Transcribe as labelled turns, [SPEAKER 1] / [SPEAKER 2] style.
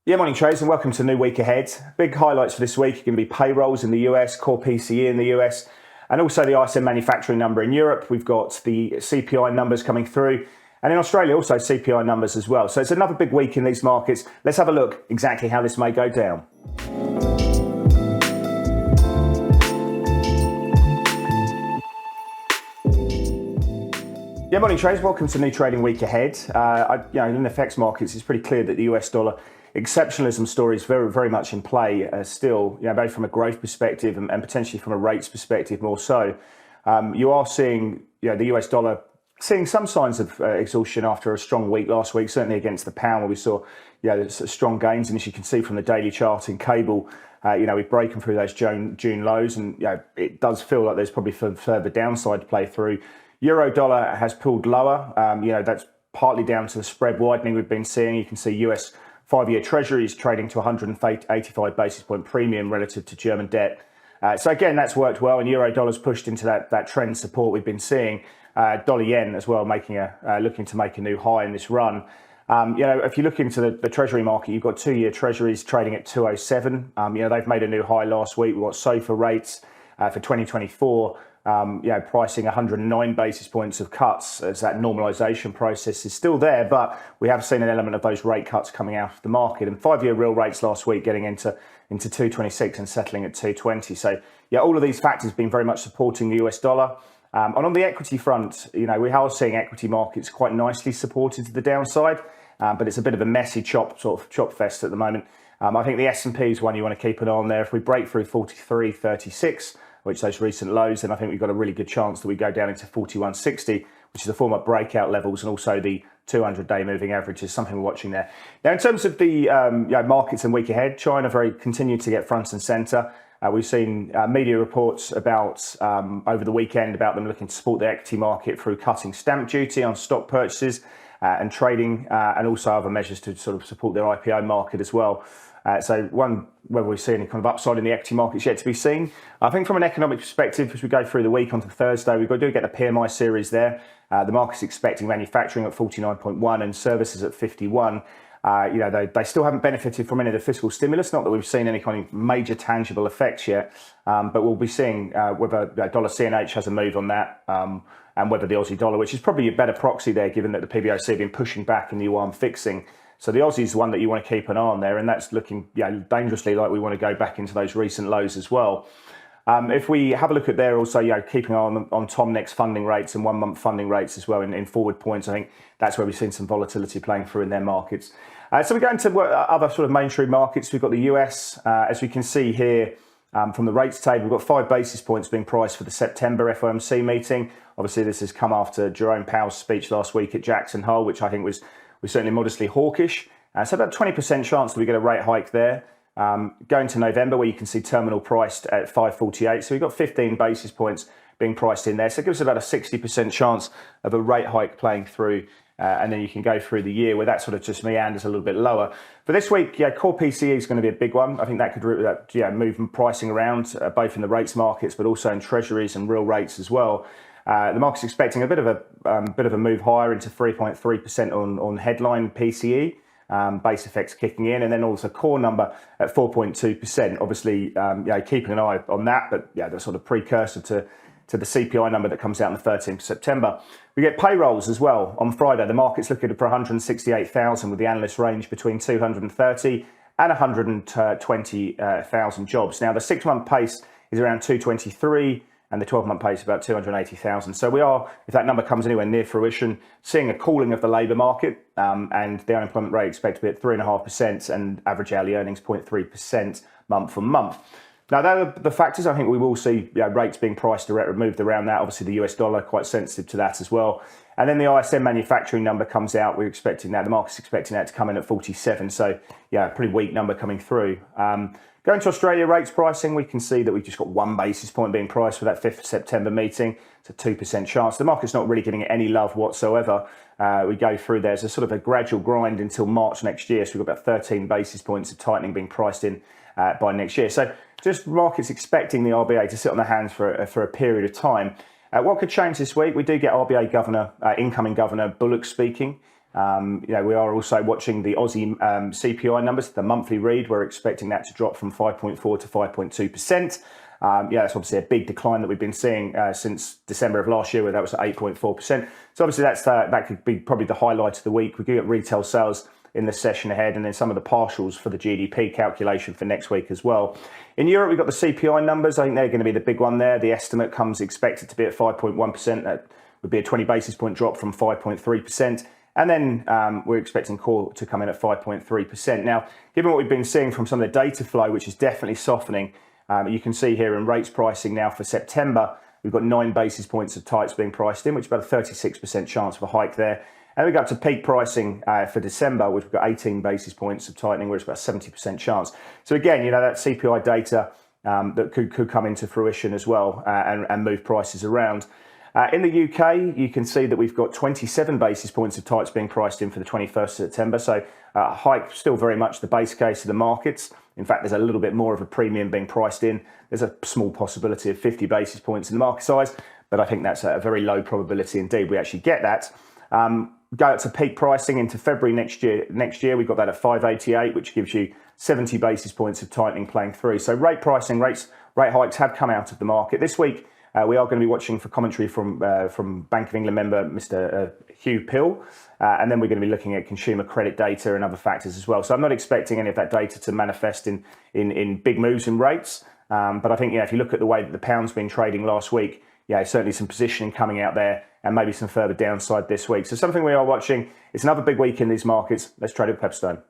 [SPEAKER 1] Yeah, morning traders and welcome to New Week Ahead. Big highlights for this week are going to be payrolls in the US, core PCE in the US, and also the ISM manufacturing number in Europe. We've got the CPI numbers coming through, and in Australia also CPI numbers as well. So it's another big week in these markets. Let's have a look exactly how this may go down. Yeah, morning traders. Welcome to New Trading Week Ahead. In the FX markets, it's pretty clear that the US dollar exceptionalism story is very much in play still. Both from a growth perspective and potentially from a rates perspective more so. You are seeing the US dollar seeing some signs of exhaustion after a strong week last week, certainly against the pound, where we saw strong gains. And as you can see from the daily chart in cable, we've broken through those June lows, and it does feel like there's probably further downside to play through. Euro dollar has pulled lower. That's partly down to the spread widening we've been seeing. You can see US 5-year Treasuries trading to 185 basis point premium relative to German debt. So again, that's worked well, and euro dollar's pushed into that trend support we've been seeing. Dollar yen as well, looking to make a new high in this run. If you look into the Treasury market, you've got 2-year Treasuries trading at 207. They've made a new high last week. We've got SOFR rates for 2024. Pricing 109 basis points of cuts as that normalisation process is still there, but we have seen an element of those rate cuts coming out of the market. And 5-year real rates last week getting into 226 and settling at 220. So all of these factors been very much supporting the US dollar. And on the equity front, we are seeing equity markets quite nicely supported to the downside, but it's a bit of a messy chop fest at the moment. I think the S&P is one you want to keep an eye on there. If we break through 43.36, which those recent lows, then I think we've got a really good chance that we go down into 41.60, which is the former breakout levels, and also the 200-day moving average is something we're watching there. Now, in terms of the markets and week ahead, China continued to get front and centre. We've seen media reports about over the weekend about them looking to support the equity market through cutting stamp duty on stock purchases and trading, and also other measures to sort of support their IPO market as well. Whether we see any kind of upside in the equity markets yet to be seen. I think from an economic perspective, as we go through the week onto Thursday, we've got to get the PMI series there. The market's expecting manufacturing at 49.1 and services at 51. They still haven't benefited from any of the fiscal stimulus, not that we've seen any kind of major tangible effects yet, but we'll be seeing whether dollar CNH has a move on that, and whether the Aussie dollar, which is probably a better proxy there, given that the PBOC have been pushing back in the yuan fixing. So the Aussie is one that you want to keep an eye on there, and that's looking dangerously like we want to go back into those recent lows as well. If we have a look at there also, keeping an eye on Tom-Next funding rates and 1-month funding rates as well in forward points, I think that's where we've seen some volatility playing through in their markets. So we go into other sort of mainstream markets. We've got the US, as we can see here from the rates table, we've got 5 basis points being priced for the September FOMC meeting. Obviously, this has come after Jerome Powell's speech last week at Jackson Hole, which I think was certainly modestly hawkish. So about 20% chance that we get a rate hike there. Going to November, where you can see terminal priced at 548. So we've got 15 basis points being priced in there. So it gives us about a 60% chance of a rate hike playing through. And then you can go through the year where that sort of just meanders a little bit lower. For this week, core PCE is going to be a big one. I think that could move pricing around both in the rates markets, but also in treasuries and real rates as well. The market's expecting a bit of a move higher into 3.3% on headline PCE, base effects kicking in, and then also core number at 4.2%. Obviously, keeping an eye on that, but the sort of precursor to the CPI number that comes out on the 13th of September. We get payrolls as well on Friday. The market's looking for 168,000 with the analyst range between 230 and 120,000 jobs. Now, the 6-month pace is around 223 and the 12-month pace about 280,000. So we are, if that number comes anywhere near fruition, seeing a cooling of the labour market, and the unemployment rate expected to be at 3.5% and average hourly earnings 0.3% month on month. Now, they're the factors. I think we will see rates being priced moved around that. Obviously, the US dollar quite sensitive to that as well. And then the ISM manufacturing number comes out. We're expecting that. The market's expecting that to come in at 47. So, a pretty weak number coming through. Going to Australia rates pricing, we can see that we've just got 1 basis point being priced for that 5th of September meeting. It's a 2% chance. The market's not really getting any love whatsoever. We go through there's a sort of a gradual grind until March next year. So we've got about 13 basis points of tightening being priced in by next year. So just markets expecting the RBA to sit on their hands for a period of time. What could change this week? We do get RBA governor, incoming governor Bullock speaking. We are also watching the Aussie CPI numbers, the monthly read. We're expecting that to drop from 5.4 to 5.2%. That's obviously a big decline that we've been seeing since December of last year, where that was at 8.4%. So obviously that could be probably the highlight of the week. We could get retail sales in the session ahead, and then some of the partials for the GDP calculation for next week as well. In Europe, we've got the CPI numbers. I think they're going to be the big one there. The estimate comes expected to be at 5.1%. That would be a 20 basis point drop from 5.3%. And then we're expecting core to come in at 5.3%. Now, given what we've been seeing from some of the data flow, which is definitely softening, you can see here in rates pricing now for September, we've got 9 basis points of tights being priced in, which is about a 36% chance of a hike there. And we go up to peak pricing for December, which we've got 18 basis points of tightening, where it's about a 70% chance. So again, that CPI data that could come into fruition as well and move prices around. In the UK, you can see that we've got 27 basis points of tights being priced in for the 21st of September. So hike still very much the base case of the markets. In fact, there's a little bit more of a premium being priced in. There's a small possibility of 50 basis points in the market size, but I think that's a very low probability indeed we actually get that. Go out to peak pricing into February next year, we've got that at 588, which gives you 70 basis points of tightening playing through. So rate hikes have come out of the market. This week, we are going to be watching for commentary from Bank of England member Mr. Hugh Pill, and then we're going to be looking at consumer credit data and other factors as well. So I'm not expecting any of that data to manifest in big moves in rates, but I think if you look at the way that the pound's been trading last week, certainly some positioning coming out there and maybe some further downside this week. So something we are watching. It's another big week in these markets. Let's trade with Pepperstone.